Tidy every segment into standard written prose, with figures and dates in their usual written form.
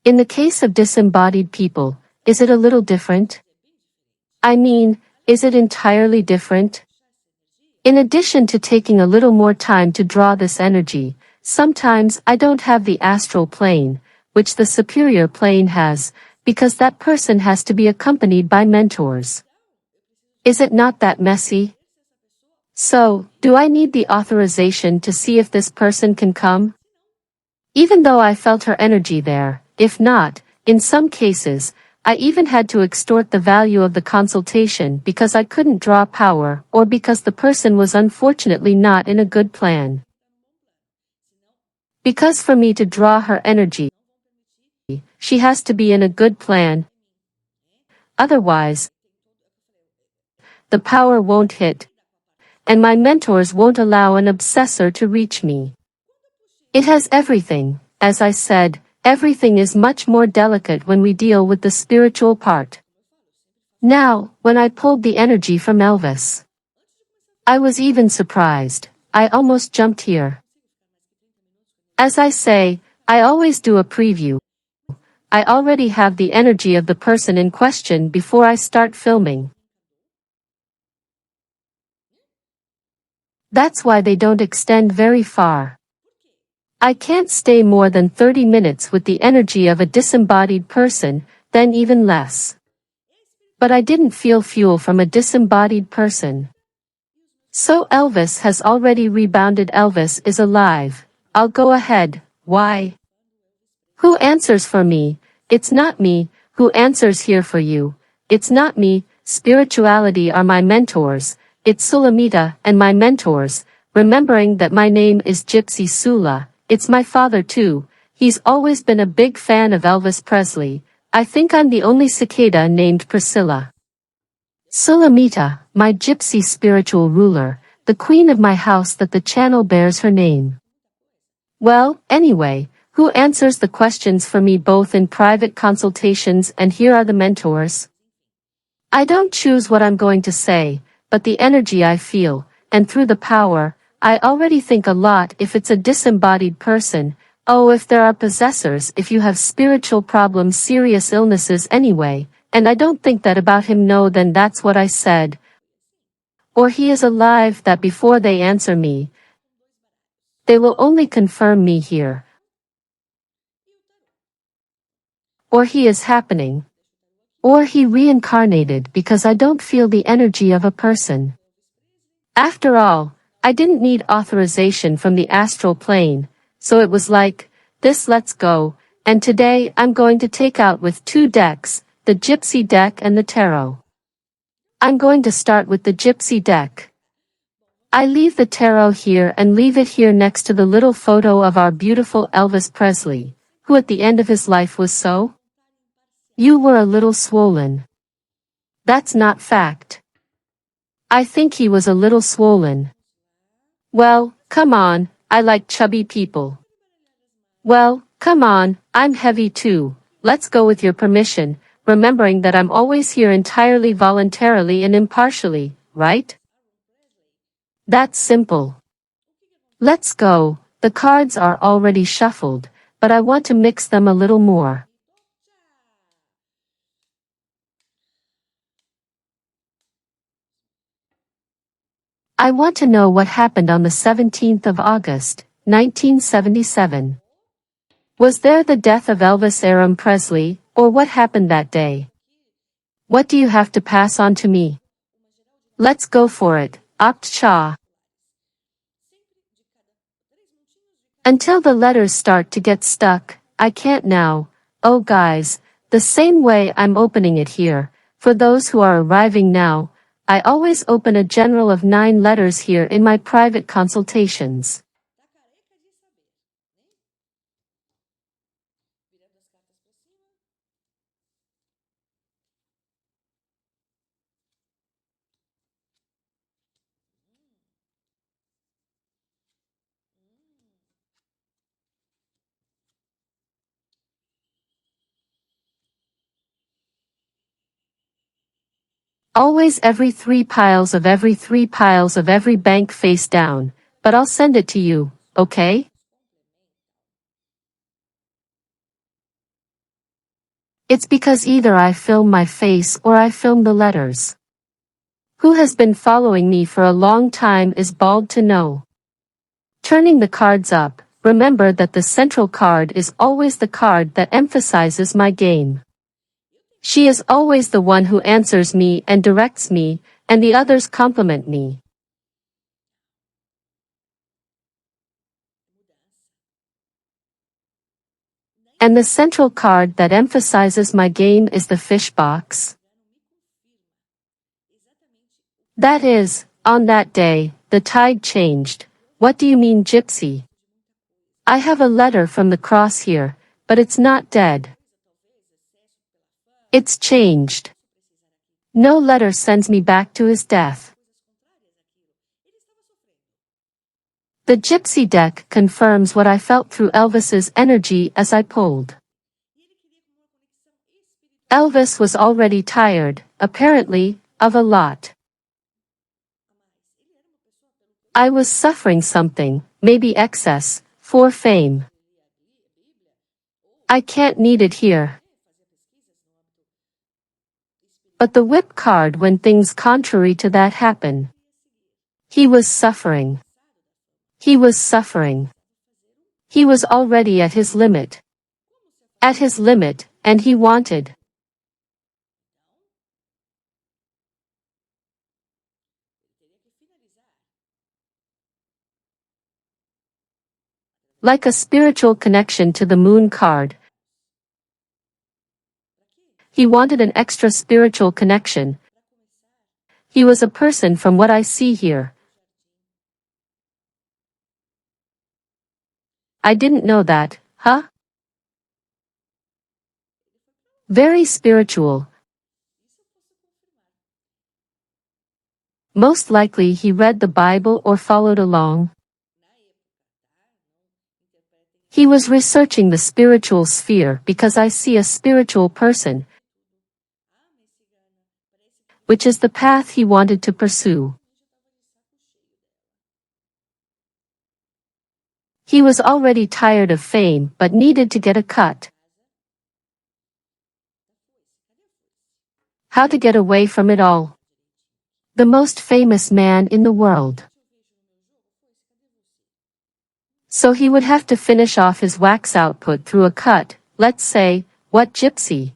In the case of disembodied people, is it a little different? I mean, is it entirely different? In addition to taking a little more time to draw this energy, sometimes I don't have the astral plane, which the superior plane has, because that person has to be accompanied by mentors. Is it not that messy? So, do I need the authorization to see if this person can come? Even though I felt her energy there, if not, in some cases, I even had to extort the value of the consultation because I couldn't draw power or because the person was unfortunately not in a good plan. Because for me to draw her energy, she has to be in a good plan. Otherwise, the power won't hit, and my mentors won't allow an obsessor to reach me. It has everything. As I said, everything is much more delicate when we deal with the spiritual part. Now, when I pulled the energy from Elvis, I was even surprised. I almost jumped here. As I say, I always do a preview. I already have the energy of the person in question before I start filming. That's why they don't extend very far. I can't stay more than 30 minutes with the energy of a disembodied person, then even less. But I didn't feel fuel from a disembodied person. So Elvis has already rebounded. Elvis is alive. I'll go ahead. Why? Who answers for me? It's not me. Who answers here for you? It's not me. Spirituality are my mentors. It's Sulamita and my mentors, remembering that my name is Gypsy Sula. It's my father too. He's always been a big fan of Elvis Presley. I think I'm the only cicada named Priscilla. Sulamita, my gypsy spiritual ruler, the queen of my house that the channel bears her name. Well, anyway, who answers the questions for me both in private consultations and here are the mentors? I don't choose what I'm going to say, but the energy I feel, and through the power, I already think a lot if it's a disembodied person. Oh, if there are possessors, if you have spiritual problems, serious illnesses anyway, and I don't think that about him. No, then that's what I said. Or he is alive, that before they answer me, they will only confirm me here. Or he is happening. Or he reincarnated because I don't feel the energy of a person. After all, I didn't need authorization from the astral plane, so it was like, this, let's go, and today I'm going to take out with 2 decks, the Gypsy deck and the Tarot. I'm going to start with the Gypsy deck. I leave the Tarot here and leave it here next to the little photo of our beautiful Elvis Presley, who at the end of his life was so? You were a little swollen. That's not fact. I think he was a little swollen. Well, come on, I like chubby people. Well, come on, I'm heavy too. Let's go with your permission, remembering that I'm always here entirely voluntarily and impartially, right? That's simple. Let's go. The cards are already shuffled, but I want to mix them a little more. I want to know what happened on the 17th of August, 1977. Was there the death of Elvis Presley, or what happened that day? What do you have to pass on to me? Let's go for it, Opt Cha. Until the letters start to get stuck, I can't now. Oh guys, the same way I'm opening it here, for those who are arriving now, I always open a general of 9 letters here in my private consultations. Always every 3 piles of every 3 piles of every bank face down, but I'll send it to you, okay? It's because either I film my face or I film the letters. Who has been following me for a long time is bald to know. Turning the cards up, remember that the central card is always the card that emphasizes my game. She is always the one who answers me and directs me, and the others compliment me. And the central card that emphasizes my game is the fish box. That is, on that day, the tide changed. What do you mean, Gypsy? I have a letter from the cross here, but it's not dead. It's changed. No letter sends me back to his death. The Gypsy deck confirms what I felt through Elvis's energy as I pulled. Elvis was already tired, apparently, of a lot. I was suffering something, maybe excess, for fame. I can't need it here. But the whip card when things contrary to that happen. He was suffering. He was suffering. He was already at his limit. At his limit, and he wanted. Like a spiritual connection to the moon card. He wanted an extra spiritual connection. He was a person from what I see here. I didn't know that, huh? Very spiritual. Most likely he read the Bible or followed along. He was researching the spiritual sphere because I see a spiritual person, which is the path he wanted to pursue. He was already tired of fame but needed to get a cut. How to get away from it all. The most famous man in the world. So he would have to finish off his wax output through a cut, let's say, what Gypsy?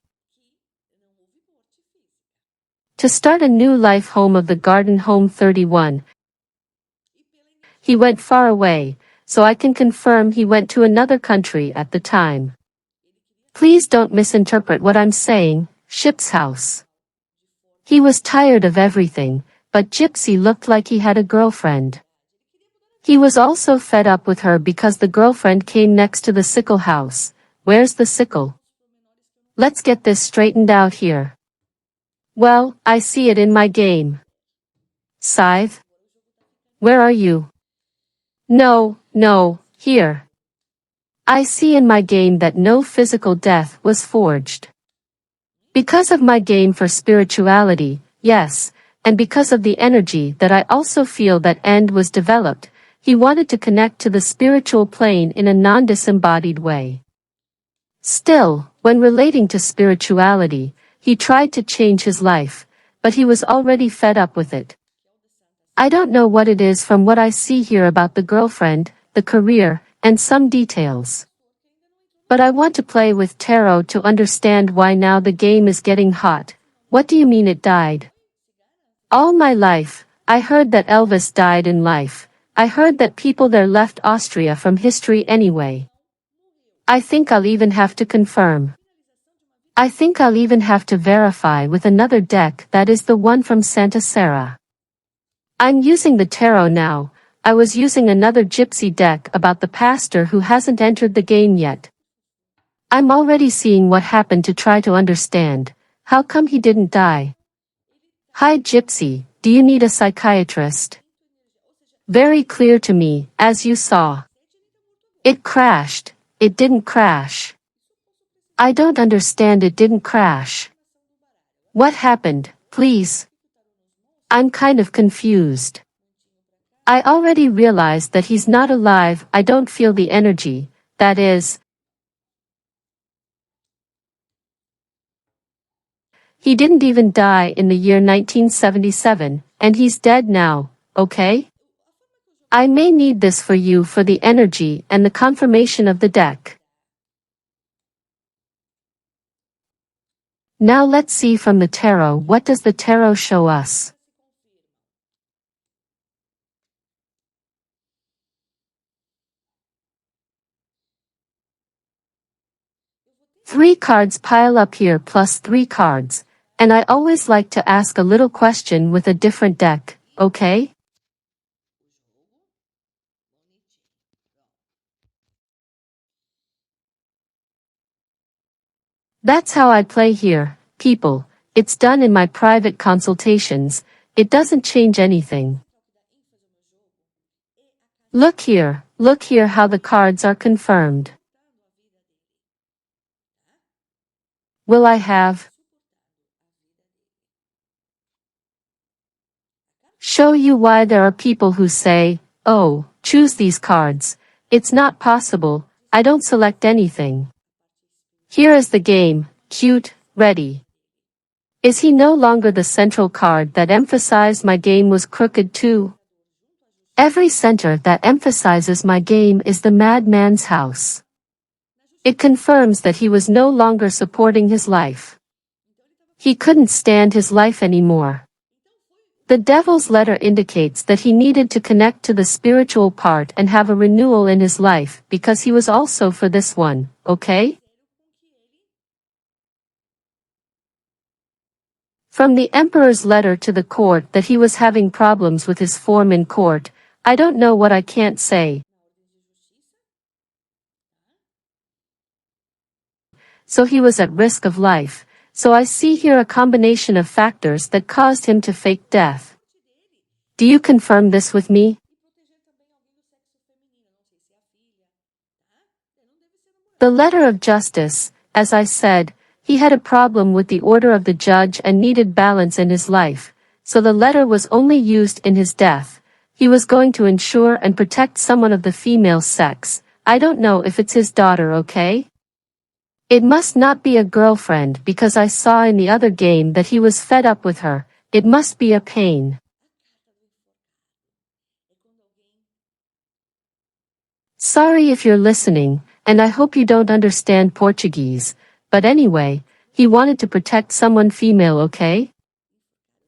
To start a new life home of the Garden Home 31. He went far away, so I can confirm he went to another country at the time. Please don't misinterpret what I'm saying, ship's house. He was tired of everything, but Gypsy looked like he had a girlfriend. He was also fed up with her because the girlfriend came next to the sickle house. Where's the sickle? Let's get this straightened out here. Well, I see it in my game. Scythe? Where are you? No, here. I see in my game that no physical death was forged. Because of my game for spirituality, yes, and because of the energy that I also feel that end was developed, he wanted to connect to the spiritual plane in a non-disembodied way. Still, when relating to spirituality, he tried to change his life, but he was already fed up with it. I don't know what it is from what I see here about the girlfriend, the career, and some details. But I want to play with tarot to understand why now the game is getting hot. What do you mean it died? All my life, I heard that Elvis died in life. I heard that people there left Austria from history anyway. I think I'll even have to confirm. I think I'll even have to verify with another deck that is the one from Santa Sara. I'm using the tarot now. I was using another Gypsy deck about the pastor who hasn't entered the game yet. I'm already seeing what happened to try to understand. How come he didn't die? Hi Gypsy, do you need a psychiatrist? Very clear to me, as you saw. It crashed. It didn't crash. I don't understand, it didn't crash. What happened, please? I'm kind of confused. I already realized that he's not alive. I don't feel the energy, that is. He didn't even die in the year 1977, and he's dead now, okay? I may need this for you for the energy and the confirmation of the deck. Now let's see from the tarot, what does the tarot show us? Three cards pile up here plus 3 cards, and I always like to ask a little question with a different deck, okay? That's how I play here, people. It's done in my private consultations. It doesn't change anything. Look here how the cards are confirmed. Will I have? Show you why there are people who say, oh, choose these cards. It's not possible, I don't select anything. Here is the game, cute, ready. Is he no longer the central card that emphasized my game was crooked too? Every center that emphasizes my game is the madman's house. It confirms that he was no longer supporting his life. He couldn't stand his life anymore. The devil's letter indicates that he needed to connect to the spiritual part and have a renewal in his life because he was also for this one, okay? From the emperor's letter to the court that he was having problems with his form in court, I don't know what I can't say. So he was at risk of life, so I see here a combination of factors that caused him to fake death. Do you confirm this with me? The letter of justice, as I said, he had a problem with the order of the judge and needed balance in his life, so the letter was only used in his death. He was going to ensure and protect someone of the female sex. I don't know if it's his daughter, okay? It must not be a girlfriend because I saw in the other game that he was fed up with her. It must be a pain. Sorry if you're listening, and I hope you don't understand Portuguese, but anyway, he wanted to protect someone female, okay?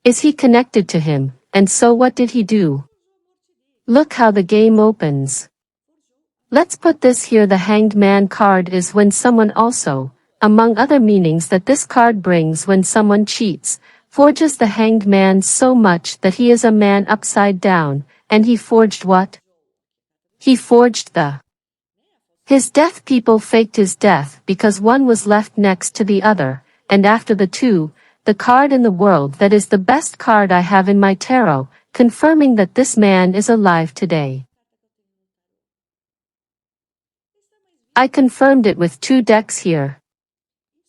Is he connected to him, and so what did he do? Look how the game opens. Let's put this here. The Hanged Man card is when someone also, among other meanings that this card brings when someone cheats, forges the Hanged Man so much that he is a man upside down, and he forged what? He forged his death. People faked his death because one was left next to the other, and after the two, the card in the world that is the best card I have in my tarot, confirming that this man is alive today. I confirmed it with 2 decks here.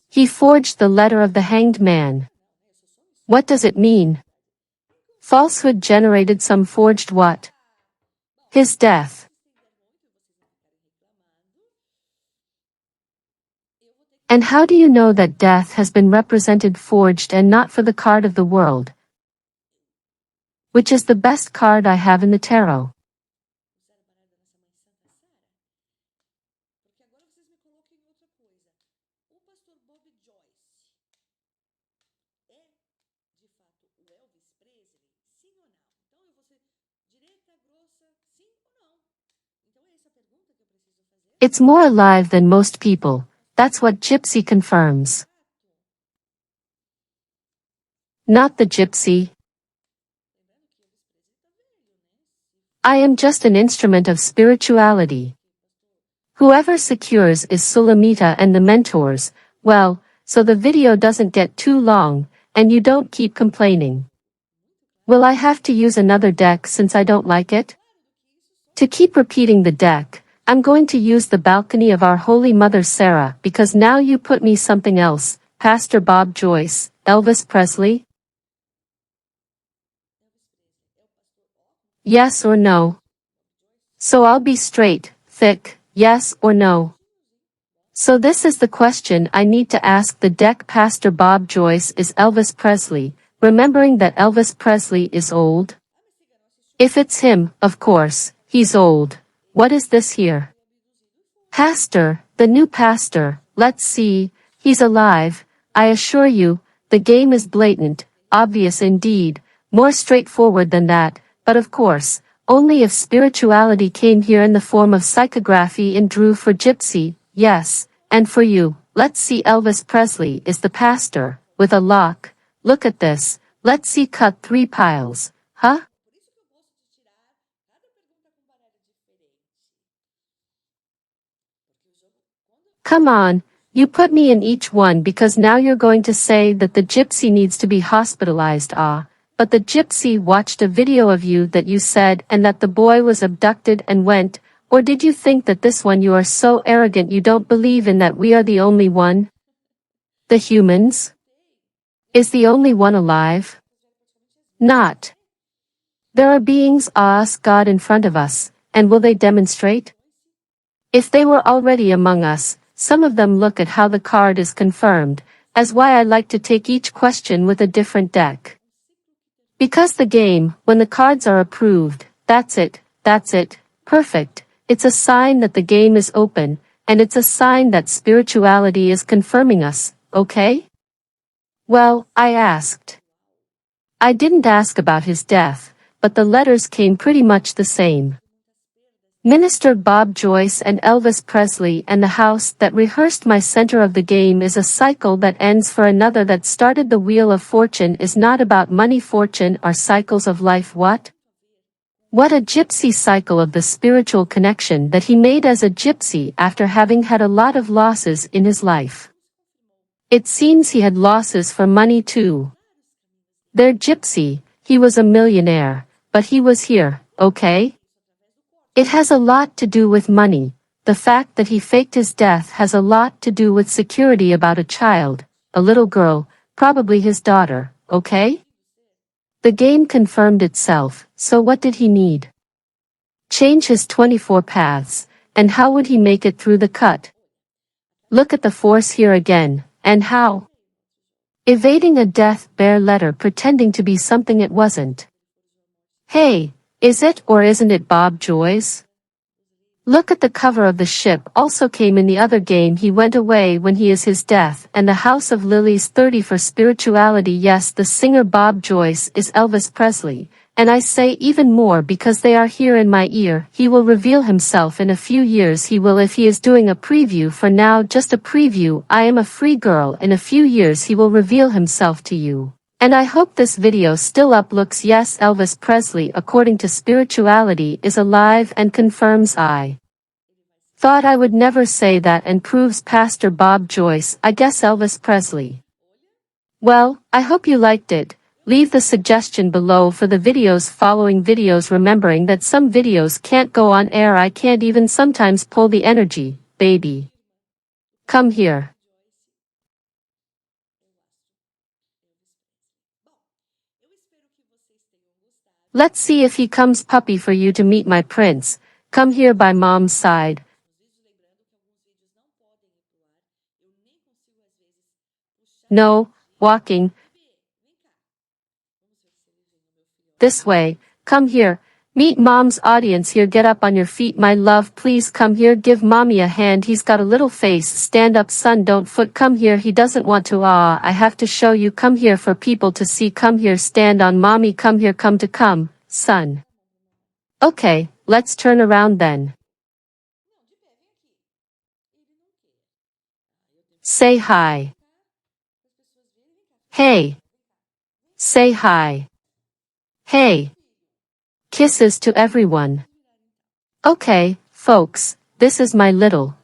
He forged the letter of the Hanged Man. What does it mean? Falsehood generated some forged what? His death. And how do you know that death has been represented forged and not for the card of the world? Which is the best card I have in the tarot. It's more alive than most people. That's what Gypsy confirms. Not the Gypsy. I am just an instrument of spirituality. Whoever secures is SULAMITA and the mentors. Well, so the video doesn't get too long, and you don't keep complaining. Will I have to use another deck since I don't like it? To keep repeating the deck, I'm going to use the balcony of our Holy Mother Sarah because now you put me something else, Pastor Bob Joyce, Elvis Presley? Yes or no? So I'll be straight, thick, yes or no? So this is the question I need to ask the deck. Pastor Bob Joyce is Elvis Presley, remembering that Elvis Presley is old? If it's him, of course, he's old. What is this here? Pastor, the new pastor, let's see, he's alive. I assure you, the game is blatant, obvious indeed, more straightforward than that, but of course, only if spirituality came here in the form of psychography and drew for Gypsy, yes, and for you. Let's see, Elvis Presley is the pastor, with a lock. Look at this, let's see, cut 3 piles, huh? Come on, you put me in each one because now you're going to say that the gypsy needs to be hospitalized. But the gypsy watched a video of you that you said and that the boy was abducted and went, or did you think that this one you are so arrogant you don't believe in that we are the only one? The humans? Is the only one alive? Not. There are beings, us, God in front of us, and will they demonstrate? If they were already among us, some of them look at how the card is confirmed, as why I like to take each question with a different deck. Because the game, when the cards are approved, that's it, perfect, it's a sign that the game is open, and it's a sign that spirituality is confirming us, okay? Well, I asked. I didn't ask about his death, but the letters came pretty much the same. Minister Bob Joyce and Elvis Presley, and the house that rehearsed my center of the game is a cycle that ends for another that started. The wheel of fortune is not about money. Fortune are cycles of life. What a gypsy cycle of the spiritual connection that he made as a gypsy after having had a lot of losses in his life. It seems he had losses for money too. Their gypsy, he was a millionaire, but he was here, okay? It has a lot to do with money. The fact that he faked his death has a lot to do with security about a child, a little girl, probably his daughter, okay? The game confirmed itself, so what did he need? Change his 24 paths, and how would he make it through the cut? Look at the force here again, and how? Evading a death bear letter, pretending to be something it wasn't. Hey, is it or isn't it Bob Joyce? Look at the cover of the ship. Also came in the other game. He went away when he is his death, and the House of Lilies 30 for spirituality. Yes, the singer Bob Joyce is Elvis Presley, and I say even more because they are here in my ear. He will reveal himself in a few years. He will, if he is doing a preview for now, just a preview. I am a free girl. In a few years he will reveal himself to you. And I hope this video still up. Looks, yes, Elvis Presley, according to spirituality, is alive and confirms I thought I would never say that, and proves Pastor Bob Joyce, I guess Elvis Presley. Well, I hope you liked it. Leave the suggestion below for the videos following videos, remembering that some videos can't go on air. I can't even sometimes pull the energy, baby. Come here. Let's see if he comes, puppy, for you to meet my prince. Come here by mom's side. No, walking. This way, come here. Meet mom's audience here. Get up on your feet, my love, please come here. Give mommy a hand. He's got a little face. Stand up, son, don't foot. Come here. He doesn't want to. I have to show you. Come here for people to see. Come here, stand on mommy. Come here, come, son. Okay, let's turn around then. Say hi. Hey. Say hi. Hey. Kisses to everyone. Okay, folks, this is my little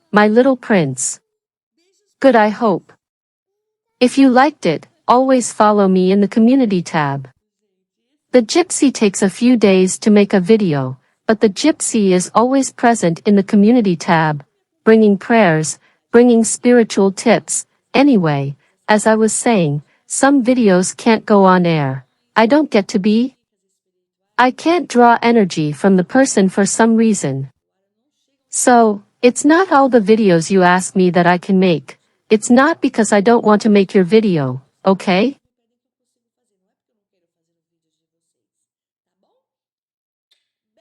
prince. Good, I hope. If you liked it, always follow me in the community tab. The gypsy takes a few days to make a video, but the gypsy is always present in the community tab, bringing prayers, bringing spiritual tips. Anyway, as I was saying, some videos can't go on air. I don't get to be. I can't draw energy from the person for some reason. So, It's not all the videos you ask me that I can make. It's not because I don't want to make your video, okay?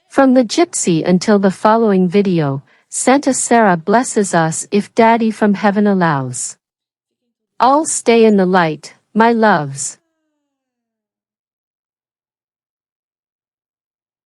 From the gypsy until the following video, Santa Sarah blesses us if Daddy from heaven allows. All stay in the light, my loves.